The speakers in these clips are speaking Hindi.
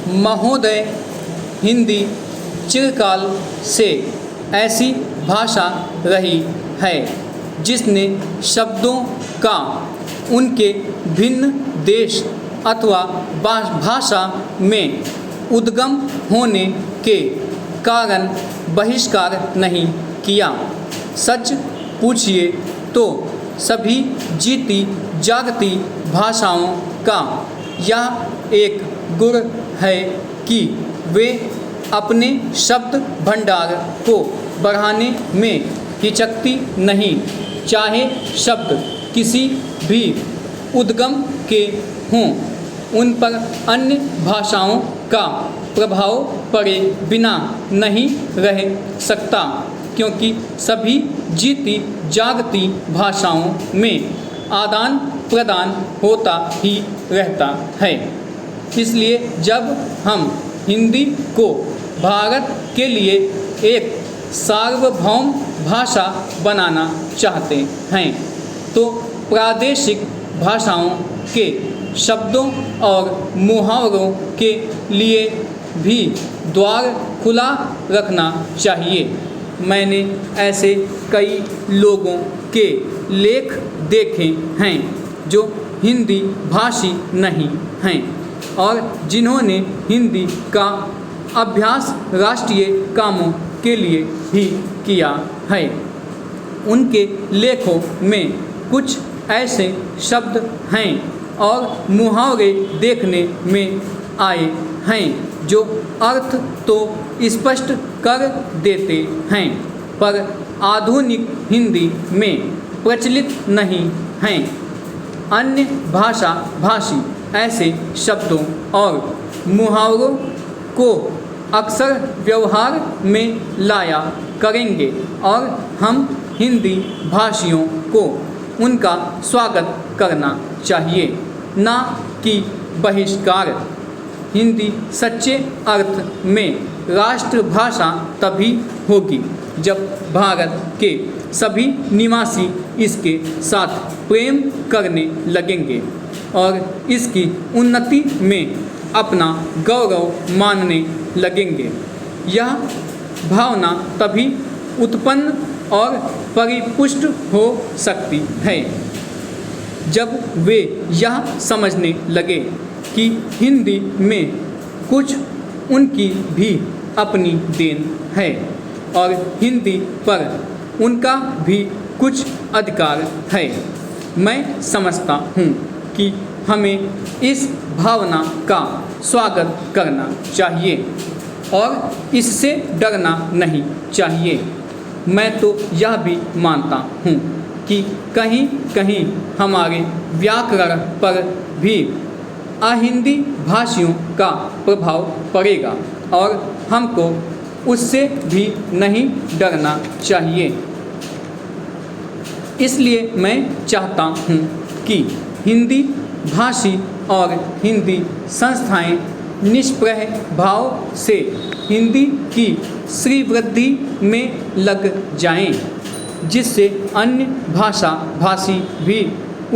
महोदय, हिंदी चिरकाल से ऐसी भाषा रही है जिसने शब्दों का उनके भिन्न देश अथवा भाषा में उद्गम होने के कारण बहिष्कार नहीं किया। सच पूछिए तो सभी जीती जागती भाषाओं का यह एक गुण है कि वे अपने शब्द भंडार को बढ़ाने में हिचकती नहीं, चाहे शब्द किसी भी उद्गम के हों। उन पर अन्य भाषाओं का प्रभाव पड़े बिना नहीं रह सकता, क्योंकि सभी जीती जागती भाषाओं में आदान प्रदान होता ही रहता है। इसलिए जब हम हिंदी को भारत के लिए एक सार्वभौम भाषा बनाना चाहते हैं तो प्रादेशिक भाषाओं के शब्दों और मुहावरों के लिए भी द्वार खुला रखना चाहिए। मैंने ऐसे कई लोगों के लेख देखे हैं जो हिंदी भाषी नहीं हैं और जिन्होंने हिंदी का अभ्यास राष्ट्रीय कामों के लिए भी किया है। उनके लेखों में कुछ ऐसे शब्द हैं और मुहावरे देखने में आए हैं जो अर्थ तो स्पष्ट कर देते हैं पर आधुनिक हिंदी में प्रचलित नहीं हैं। अन्य भाषा भाषी ऐसे शब्दों और मुहावरों को अक्सर व्यवहार में लाया करेंगे और हम हिंदी भाषियों को उनका स्वागत करना चाहिए, ना कि बहिष्कार। हिंदी सच्चे अर्थ में राष्ट्रभाषा तभी होगी जब भारत के सभी निवासी इसके साथ प्रेम करने लगेंगे और इसकी उन्नति में अपना गौरव मानने लगेंगे। यह भावना तभी उत्पन्न और परिपुष्ट हो सकती है जब वे यह समझने लगे कि हिंदी में कुछ उनकी भी अपनी देन है और हिंदी पर उनका भी कुछ अधिकार है। मैं समझता हूँ कि हमें इस भावना का स्वागत करना चाहिए और इससे डरना नहीं चाहिए। मैं तो यह भी मानता हूँ कि कहीं कहीं हमारे व्याकरण पर भी अहिंदी भाषियों का प्रभाव पड़ेगा और हमको उससे भी नहीं डरना चाहिए। इसलिए मैं चाहता हूँ कि हिंदी भाषी और हिंदी संस्थाएं निष्प्रह भाव से हिंदी की श्रीवृद्धि में लग जाएं, जिससे अन्य भाषा भाषी भी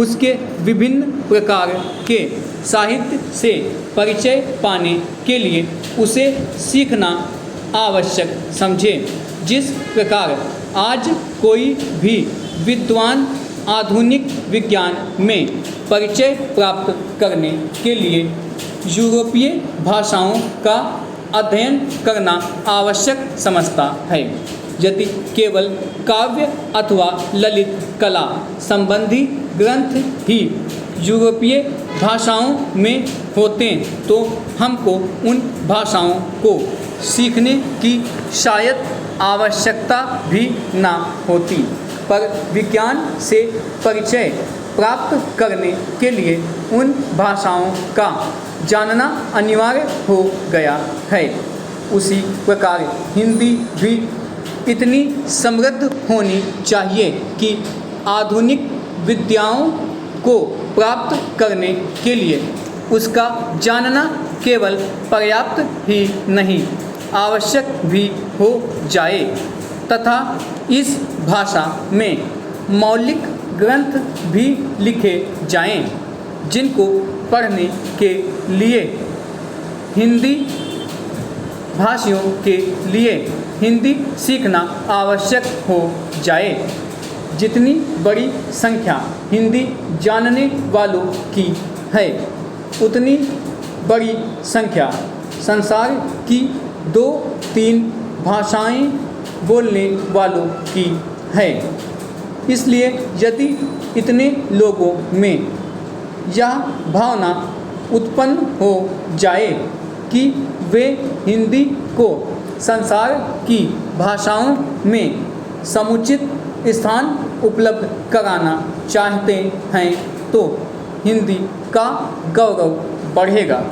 उसके विभिन्न प्रकार के साहित्य से परिचय पाने के लिए उसे सीखना आवश्यक समझें। जिस प्रकार आज कोई भी विद्वान आधुनिक विज्ञान में परिचय प्राप्त करने के लिए यूरोपीय भाषाओं का अध्ययन करना आवश्यक समझता है, यदि केवल काव्य अथवा ललित कला संबंधी ग्रंथ ही यूरोपीय भाषाओं में होते तो हमको उन भाषाओं को सीखने की शायद आवश्यकता भी ना होती, पर विज्ञान से परिचय प्राप्त करने के लिए उन भाषाओं का जानना अनिवार्य हो गया है। उसी प्रकार हिंदी भी इतनी समृद्ध होनी चाहिए कि आधुनिक विद्याओं को प्राप्त करने के लिए उसका जानना केवल पर्याप्त ही नहीं आवश्यक भी हो जाए तथा इस भाषा में मौलिक ग्रंथ भी लिखे जाएं, जिनको पढ़ने के लिए हिंदी भाषियों के लिए हिंदी सीखना आवश्यक हो जाए। जितनी बड़ी संख्या हिंदी जानने वालों की है, उतनी बड़ी संख्या संसार की 2-3 भाषाएं बोलने वालों की है। इसलिए यदि इतने लोगों में यह भावना उत्पन्न हो जाए कि वे हिंदी को संसार की भाषाओं में समुचित स्थान उपलब्ध कराना चाहते हैं तो हिंदी का गौरव बढ़ेगा।